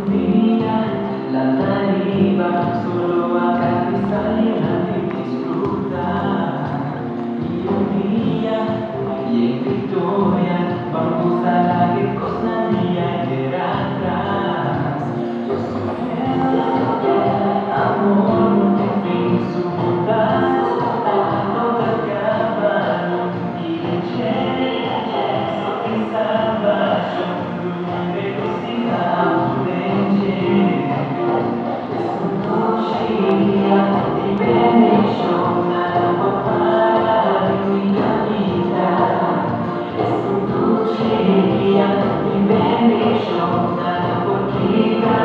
día la deriva solo acariciar y disfrutar. Y un día y en victoria vamos a la que cosa mía queda atrás. Yo soy fiel, amor, en fin su bondad no te acaba y legge so che salvation lumine così la legge sono doccia di benediction alla papà di mia vita sono doccia di benediction alla porchita